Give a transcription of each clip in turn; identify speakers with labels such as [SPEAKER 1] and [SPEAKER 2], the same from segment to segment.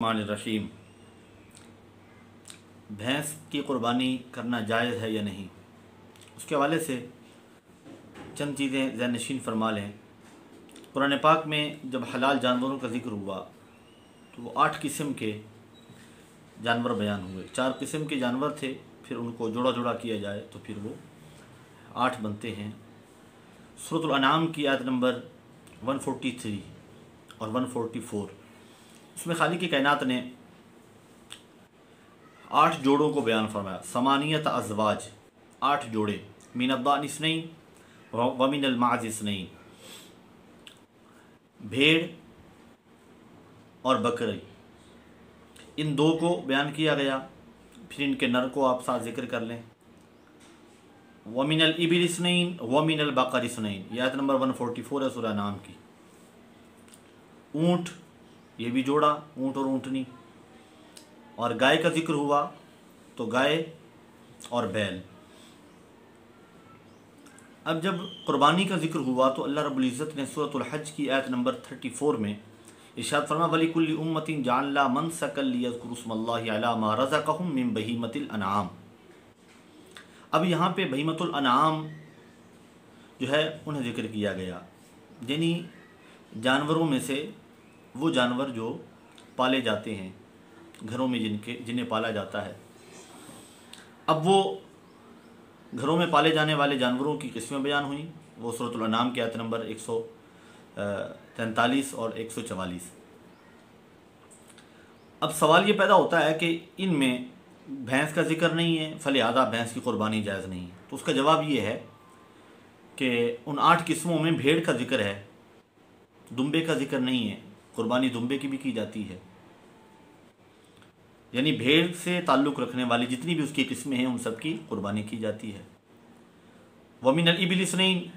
[SPEAKER 1] रहीम। भैंस की क़ुरबानी करना जायज़ है या नहीं, उसके हवाले से चंद चीज़ें ज़हन नशीन फरमा लें। कुरान पाक में जब हलाल जानवरों का ज़िक्र हुआ तो वो 8 किस्म के जानवर बयान हुए। 4 किस्म के जानवर थे, फिर उनको जोड़ा जोड़ा किया जाए तो फिर वो 8 बनते हैं। सूरह अल-अनाम की आयत नंबर 143 और 144, उसमें खालिक कायनात ने 8 जोड़ों को बयान फरमाया। समानियत अज़वाज, 8 जोड़े, मिनद्दान इस्नैन व मिनल माज़ इस्नैन, भेड़ और बकरी, इन 2 को बयान किया गया। फिर इनके नर को आप साथ जिक्र कर लें। व मिनल इबिल इस्नैन व मिनल बकर इस्नैन, यह आयत नंबर 144 है सूरह नाम की। ऊँट, ये भी जोड़ा, ऊँट और ऊँटनी। और गाय का जिक्र हुआ तो गाय और बैल। अब जब कुर्बानी का जिक्र हुआ तो अल्लाह रब्बुल इज़्ज़त ने सूरह अल-हज की आयत नंबर 34 में इरशाद फरमा, वलिकुल्लि उम्मतिन जअलना मनसकन लियज़कुरु स्मल्लाहि अला मा रज़क़हुम मिन बहीमतिल अनआम। अब यहाँ पे बहीमतुल अनआम जो है उन्हें जिक्र किया गया, यानी जानवरों में से वो जानवर जो पाले जाते हैं घरों में, जिन्हें पाला जाता है। अब वो घरों में पाले जाने वाले जानवरों की किस्में बयान हुई, वो सूरह अल-अनाम की आयत नंबर 143 और 144। अब सवाल ये पैदा होता है कि इनमें भैंस का जिक्र नहीं है, फलिहाजा भैंस की क़ुरबानी जायज़ नहीं है। तो उसका जवाब ये है कि उन 8 किस्मों में भेड़ का जिक्र है, दुम्बे का जिक्र नहीं है। क़ुरबानी दुम्बे की भी की जाती है, यानी भेड़ से ताल्लुक़ रखने वाली जितनी भी उसकी किस्में हैं उन सब की क़ुरबानी की जाती है। वमिनल इबिल इस्नैन,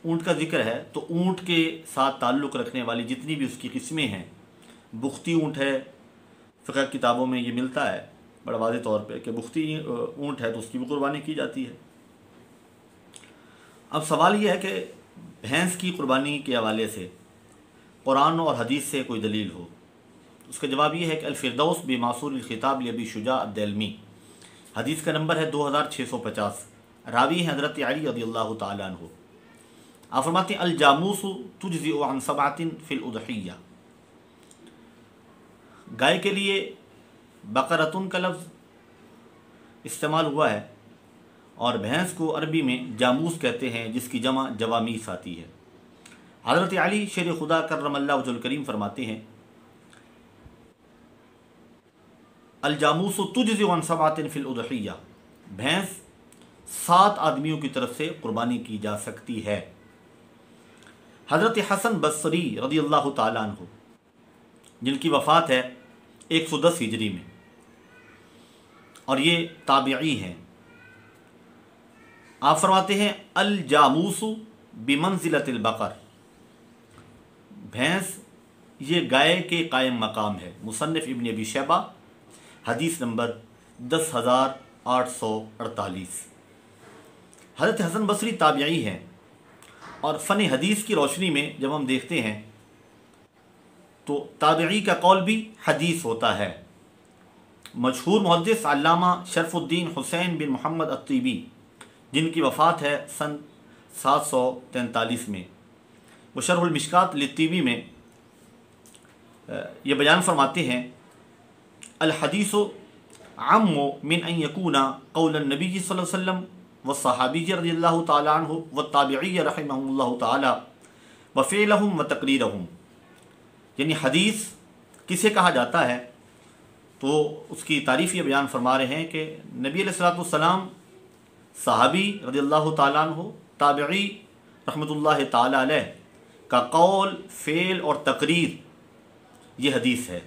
[SPEAKER 1] ऊँट का जिक्र है तो ऊँट के साथ ताल्लुक़ रखने वाली जितनी भी उसकी किस्में हैं, बुख्ती ऊँट है, फ़िक़ह किताबों में ये मिलता है बड़ा वाज़ेह तौर पे कि बुख्ती ऊँट है तो उसकी भी क़ुरबानी की जाती है। अब सवाल ये है कि भैंस की क़ुरबानी के हवाले से कुरान और हदीस से कोई दलील हो। उसका जवाब ये है कि अल-फ़िरदौस बिमासूरिल ख़िताब लिअबी शुजा अद-दलमी, हदीस का नंबर है 2650, रावी हैं हज़रत अली रज़ियल्लाहु ताला अन्हु। आप फरमाते हैं अल-जामूसु तुजज़िउ अन सबअतिन फ़िल उज़हिय्या, गाय के लिए बकरतुन का लफ्ज़ इस्तेमाल हुआ है और भैंस को अरबी में जामूस कहते हैं, जिसकी जमा जवामीस आती है। हज़रत अली शेर खुदा कर्रमल्लाहु वजहुल करीम फरमाते हैं अल-जामूसु तुजज़िउ अन सबअतिन फ़िल उज़हिय्या, भैंस 7 आदमियों की तरफ से क़ुरबानी की जा सकती है। हज़रत हसन बसरी रज़ियल्लाहु ताला अन्हु, जिनकी वफ़ात है 110 हिजरी में और ये ताबिई हैं, आप फरमाते हैं अल-जामूसु बिमंज़िलतिल बकर, भैंस ये गाय के कायम मकाम है। मुसन्निफ़ इब्न अबी शैबा, हदीस नंबर 10,848। हज़रत हसन बसरी ताबिई हैं और फ़न हदीस की रोशनी में जब हम देखते हैं तो ताबिई का कौल भी हदीस होता है। मशहूर मुहद्दिस अल्लामा शरफुद्दीन हुसैन बिन मोहम्मद अत्तीबी, जिनकी वफ़ात है सन 743 में, वो शरहुल मिशकात लित्तीबी में ये बयान फरमाते हैं अल हदीसु अम्मु मिन अन यकूना क़ौलन नबी सल्लल्लाहु अलैहि वसल्लम व सहाबी रज़ियल्लाहु ताला अन्हु व ताबिई रहमहुमुल्लाहु ताला व फ़िअलहुम व तक़रीरहुम, यानी हदीस किसे कहा जाता है तो उसकी तारीफ़ ये बयान फरमा रहे हैं कि नबी अलैहिस्सलातु वस्सलाम, सहाबी रज़ियल्लाहु ताला अन्हु, ताबिई रहमतुल्लाहि ताला अलैह का कौल, फ़ेल और तकरीर ये हदीस है।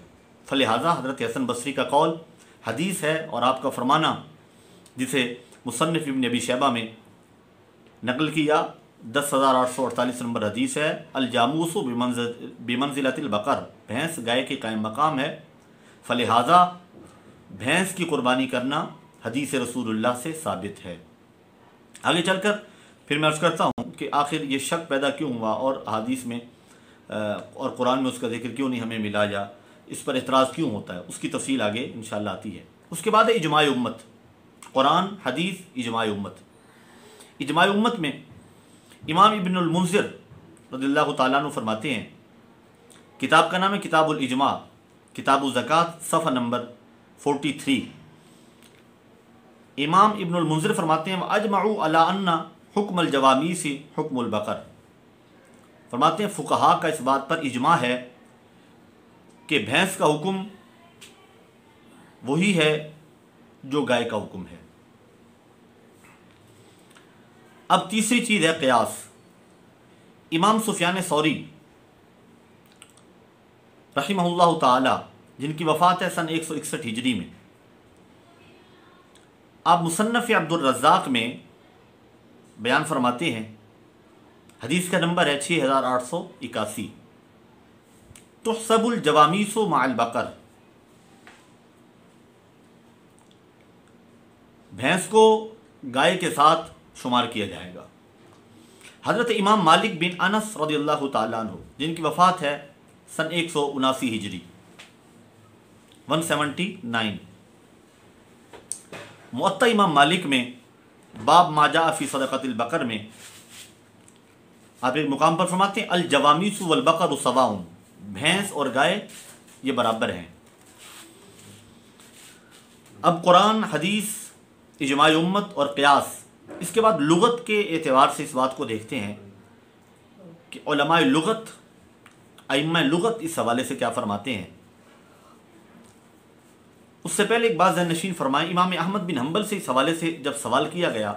[SPEAKER 1] फलिहाजा हज़रत हसन बसरी का कौल हदीस है और आपका फरमाना, जिसे मुसन्निफ़ इब्न अबी शैबा में नकल किया, 10,848 नंबर हदीस है, अल-जामूसु बिमंज़िलतिल बकर, भैंस गाय के कायम मकाम है। फलिहाजा भैंस की क़ुरबानी करना हदीस रसूलुल्लाह से साबित है। आगे चलकर फिर मैं अर्ज़ करता हूँ कि आखिर ये शक पैदा क्यों हुआ और हदीस में और कुरान में उसका जिक्र क्यों नहीं हमें मिला। इस पर एतराज़ क्यों होता है, उसकी तफसील आगे इंशाअल्लाह आती है। उसके बाद है इजमाय उम्मत, कुरान हदीस इजमाय उम्मत। इजमाय उम्मत में इमाम इब्नुल मुंज़िर रज़ियल्लाहु ताला अन्हु फरमाते हैं, किताब का नाम है किताबुल इजमा, किताबुल ज़कात, सफ़ा नंबर 43। इमाम इब्नुल मुंज़िर फरमाते हैं अजमऊ अला अन्ना हुक्मुल जवामीसी हुक्मुल बकर। फरमाते हैं फुक़हा का इस बात पर इजमा है कि भैंस का हुक्म वही है जो गाय का हुक्म है। अब तीसरी चीज़ है क़ियास। इमाम सुफियान सौरी रहिमहुल्लाह ताला, जिनकी वफ़ात है सन 161 हिजरी में, आप मुसन्नफ़ अब्दुर रज़्ज़ाक़ में बयान फरमाते हैं, हदीस का नंबर है 6881, तुहसबुल जवामीसु माअल बकर। भैंस को गाय के साथ शुमार किया जाएगा। हज़रत इमाम मालिक बिन अनस रज़ियल्लाहु ताला अन्हु, जिनकी वफ़ात है सन 179 हिजरी 179, मुअत्ता इमाम मालिक में बाब माजा फ़ी सदक़तिल बकर में आप एक मुकाम पर फरमाते हैं अल जवामीसु वल बकर सवाउन, भैंस और गाय ये बराबर हैं। अब कुरान हदीस इजमाय उम्मत और क़ियास, इसके बाद लुगत के एतबार से इस बात को देखते हैं कि उलमाए लुगत, अइम्मा लुगत इस हवाले से क्या फरमाते हैं। उससे पहले एक बात ज़हन नशीन फरमाएं, इमाम अहमद बिन हम्बल से इस हवाले से जब सवाल किया गया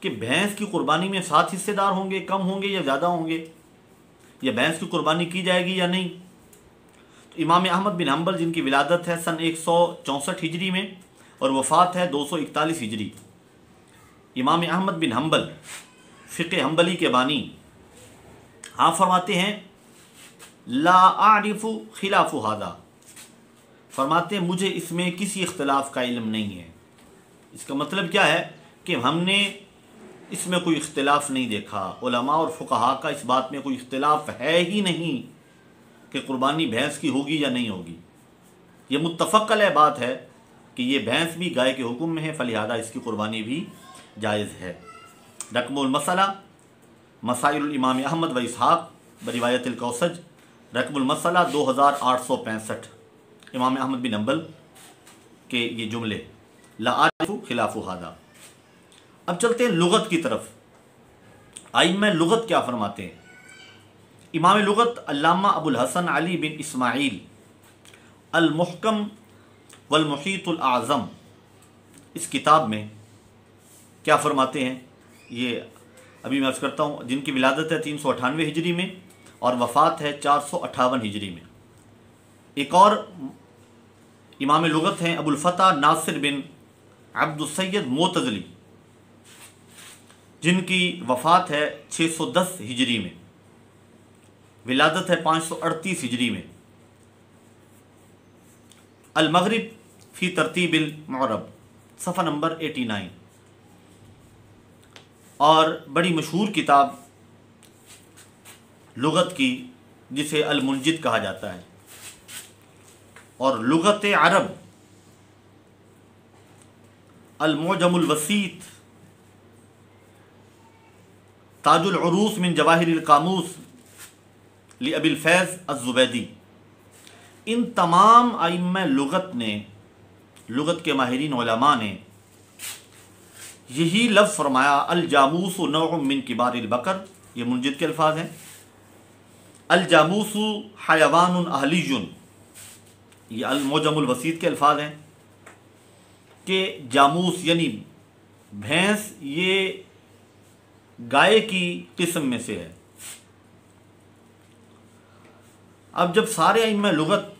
[SPEAKER 1] कि भैंस की कुर्बानी में 7 हिस्सेदार होंगे, कम होंगे या ज़्यादा होंगे, या भैंस की कुर्बानी की जाएगी या नहीं, तो इमाम अहमद बिन हम्बल, जिनकी विलादत है सन 164 हिजरी में और वफ़ात है 241 हिजरी, इमाम अहमद बिन हम्बल फ़िक़्ह हम्बली के बानी, हाँ फरमाते हैं ला आरिफु खिलाफु हादा, फरमाते हैं मुझे इसमें किसी इख्तिलाफ़ का इल्म नहीं है। इसका मतलब क्या है कि हमने इसमें कोई इख्तिलाफ़ नहीं देखा, उलमा और फुक़हा का इस बात में कोई इख्तिलाफ़ है ही नहीं कि कुर्बानी भैंस की होगी या नहीं होगी। ये मुत्तफ़क़ अलैह बात है कि ये भैंस भी गाय के हुक्म में है, फलिहादा इसकी कुर्बानी भी जायज़ है। रकमुल मसला मसाइल इमाम अहमद व इसहाक़ बरिवायतिल कौसज, रकमुल मसला 2865, इमाम अहमद बिन हम्बल के ये जुमले, ला आरिफु खिलाफु हादा। अब चलते हैं लुगत की तरफ। आइम्मा लुगत क्या फरमाते हैं। इमाम लुगत अल्लामा अबुल हसन अली बिन इस्माइल अल मुहकम वल मुहीतुल आज़म, इस किताब में क्या फरमाते हैं, ये अभी मैं अर्ज़ करता हूँ, जिनकी विलादत है 398 हिजरी में और वफ़ात है 458 हिजरी में। एक और इमाम लुगत हैं अबुल फ़ता नासिर बिन अब्दुस सय्यद मोतज़ली, जिनकी वफ़ात है 610 हिजरी में, विलादत है 538 हिजरी में। अल मग़रिब फ़ी तरतीबिल मुअरब, सफ़ा नंबर 89, और बड़ी मशहूर किताब लुगत की जिसे अल मुंजिद कहा जाता है, और लुगत अरब अल मुअजमुल वसीत ताजुल उरूस मिन जवाहिरिल कामूस लि अबिल फैज़ अज़्ज़ुबैदी। इन तमाम आइम्मा लुगत ने, लुगत के माहिरीन उलमा ने यही लफ्ज़ फरमाया अल जामूसु नौउम मिन किबारिल बकर, ये मुंजिद के अल्फाज हैं। अल जामूसु हयवानुन अहलियुन, ये अल मुअजमुल वसीत के अल्फाज हैं कि जामूस यानी भैंस ये गाय की किस्म में से है। अब जब सारे अइम्मा लुगत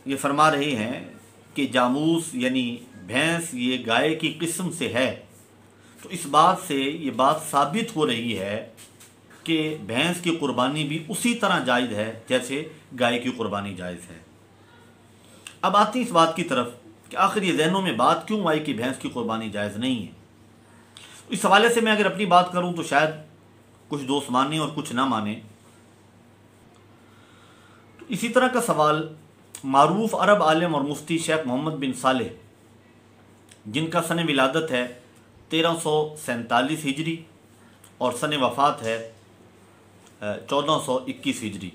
[SPEAKER 1] ये फरमा रहे हैं कि जामूस यानी भैंस ये गाय की किस्म से है, तो इस बात से ये बात साबित हो रही है कि भैंस की कुर्बानी भी उसी तरह जायज़ है जैसे गाय की कुर्बानी जायज़ है। अब आती इस बात की तरफ कि आखिर ये जहनों में बात क्यों आई कि भैंस की कुर्बानी जायज़ नहीं है। इस हवाले से मैं अगर अपनी बात करूं तो शायद कुछ दोस्त माने और कुछ ना माने। तो इसी तरह का सवाल मारूफ अरब आलिम और मुफ्ती शेख मोहम्मद बिन सालेह, जिनका सन विलादत है 1347 हिजरी और सन वफ़ात है 1421 हिजरी,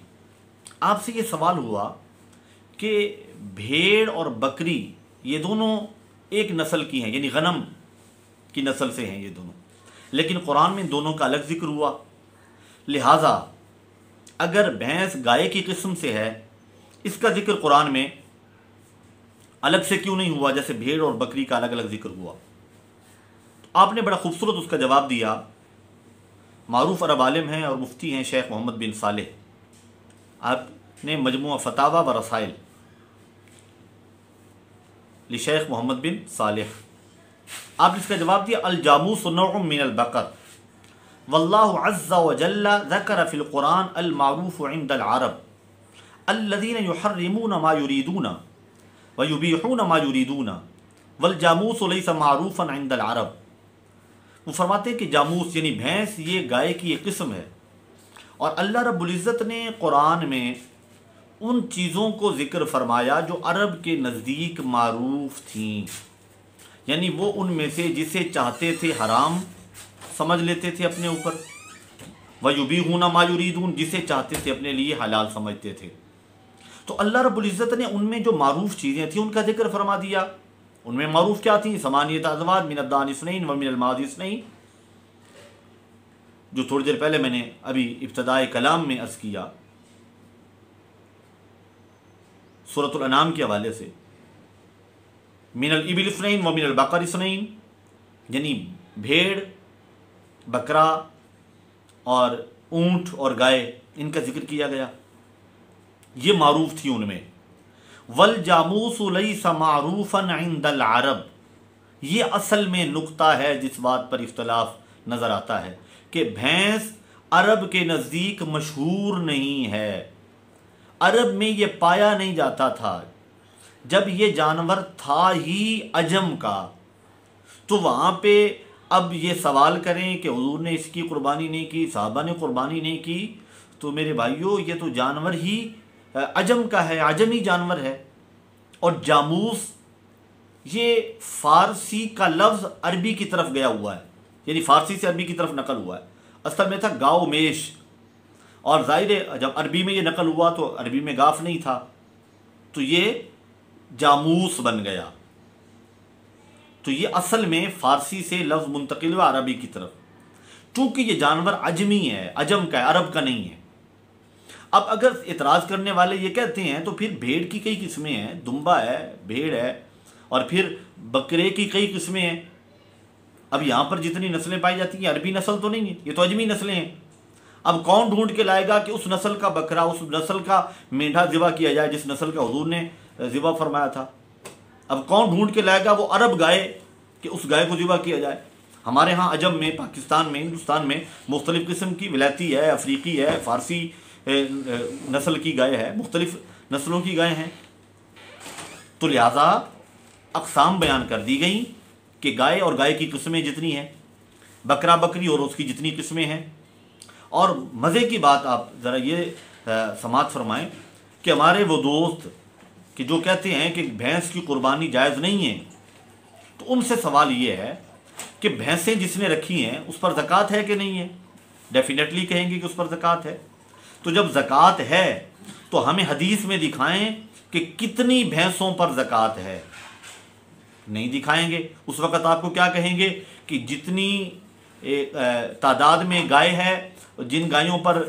[SPEAKER 1] आपसे ये सवाल हुआ कि भेड़ और बकरी ये दोनों एक नस्ल की हैं, यानी गनम की नस्ल से हैं ये दोनों, लेकिन कुरान में दोनों का अलग जिक्र हुआ। लिहाजा अगर भैंस गाय की किस्म से है, इसका जिक्र कुरान में अलग से क्यों नहीं हुआ, जैसे भेड़ और बकरी का अलग अलग जिक्र हुआ? तो आपने बड़ा खूबसूरत उसका जवाब दिया। मारूफ अरब आलिम हैं और मुफ्ती हैं शेख मोहम्मद बिन सालेह, आपने मजमुआ फतावा व रसाइल शेख मोहम्मद बिन सालेह, आपने इसका जवाब दिया, अल जामूस नौउम मिनल बकर वल्लाहु अज़्ज़ा व जल्ला ज़करा फ़िल कुरान अल मारूफ़ इंदल अरब अल्लज़ीना युहर्रिमूना मा युरीदूना व युबीहूना मा युरीदूना वल जामूस लैसा मारूफ़न इंदल अरब। वो फरमाते हैं कि जामूस यानी भैंस ये गाय की एक किस्म है, और अल्लाह रब्बुल इज़्ज़त ने कुरान में उन चीज़ों को ज़िक्र फरमाया जो अरब के नज़दीक मारूफ थीं, यानी वो उनमें से जिसे चाहते थे हराम समझ लेते थे अपने ऊपर, वयुबीहूना मा युरीदून जिसे चाहते थे अपने लिए हलाल समझते थे। तो अल्लाह रब्बुल इज़्ज़त ने उनमें जो मारूफ चीज़ें थीं उनका जिक्र फरमा दिया। उनमें मारूफ क्या थी? समानियत अज़वाज मिनद दान इस्नैन व मिनल माज़ इस्नैन, जो थोड़ी देर पहले मैंने अभी इब्तिदाए कलाम में अर्ज़ किया सूरतुल अनाम के हवाले से, मिनल इबिल इस्नैन व मिनल बकर इस्नैन, यानी भेड़, बकरा और ऊँट और गाय, इनका जिक्र किया गया, ये मारूफ थी उनमें। वल जामूसु लैसा मारूफन इंदल अरब, ये असल में नुक्ता है जिस बात पर इख्तलाफ नज़र आता है कि भैंस अरब के नज़दीक मशहूर नहीं है, अरब में ये पाया नहीं जाता था। जब ये जानवर था ही अजम का, तो वहाँ पे अब ये सवाल करें कि हुजूर ने इसकी कुर्बानी नहीं की, साहबा ने कुर्बानी नहीं की, तो मेरे भाइयों ये तो जानवर ही अजम का है, अजमी जानवर है। और जामूस ये फ़ारसी का लफ्ज़ अरबी की तरफ गया हुआ है, यानी फ़ारसी से अरबी की तरफ नकल हुआ है। असल में था गाओ मेश, और ज़ाहिर जब अरबी में ये नकल हुआ तो अरबी में गाफ नहीं था, तो ये जामूस बन गया। तो ये असल में फ़ारसी से लफ्ज़ मुंतकिल हुआ अरबी की तरफ, चूँकि ये जानवर अजमी है, अजम का है, अरब का नहीं है। अब अगर इतराज़ करने वाले ये कहते हैं तो फिर भेड़ की कई किस्में हैं, दुम्बा है, भेड़ है, और फिर बकरे की कई किस्में हैं। अब यहाँ पर जितनी नस्लें पाई जाती हैं अरबी नस्ल तो नहीं है, ये तो अजमी नस्लें हैं। अब कौन ढूंढ के लाएगा कि उस नस्ल का बकरा, उस नस्ल का मेंढा ज़िबा किया जाए जिस नस्ल का हुजूर ने ज़िबा फरमाया था? अब कौन ढूंढ के लाएगा वो अरब गाय कि उस गाय को ज़िबा किया जाए? हमारे यहाँ अजम में, पाकिस्तान में, हिंदुस्तान में मुख्तलिफ़ किस्म की विलायती है, अफ्रीकी है, फ़ारसी नस्ल की गाय है, मुख्तलिफ़ नस्लों की गाय हैं। तो लिहाजा अक़साम बयान कर दी गई कि गाय और गाय की किस्में जितनी हैं, बकरा बकरी और उसकी जितनी किस्में हैं। और मज़े की बात आप ज़रा ये समात फरमाएं कि हमारे वो दोस्त कि जो कहते हैं कि भैंस की कुर्बानी जायज़ नहीं है, तो उनसे सवाल ये है कि भैंसें जिसने रखी हैं उस पर ज़कात है कि नहीं है? डेफिनेटली कहेंगे कि उस पर ज़कात है। तो जब ज़कात है तो हमें हदीस में दिखाएं कि कितनी भैंसों पर ज़कात है। नहीं दिखाएंगे, उस वक़्त आपको क्या कहेंगे कि जितनी तादाद में गाय है, जिन गायों पर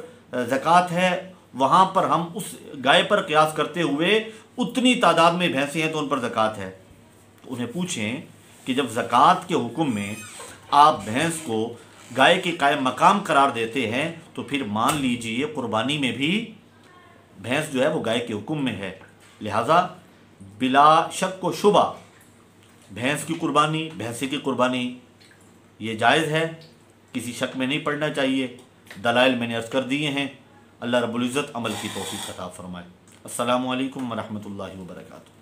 [SPEAKER 1] ज़कात है वहाँ पर हम उस गाय पर क़यास करते हुए उतनी तादाद में भैंसें हैं तो उन पर ज़कात है। तो उन्हें पूछें कि जब ज़कात के हुक्म में आप भैंस को गाय के कायम मकाम करार देते हैं तो फिर मान लीजिए कुर्बानी में भी भैंस जो है वो गाय के हुक्म में है। लिहाजा बिला शक व शुबा भैंस की कुर्बानी, भैंसे की कुर्बानी ये जायज़ है, किसी शक में नहीं पड़ना चाहिए। दलाइल मैंने अर्ज़ कर दिए हैं। अल्लाह रब्बुल इज़्ज़त अमल की तौफ़ीक़ अता फ़रमाए। अस्सलामु अलैकुम व रहमतुल्लाहि व बरकातुहू।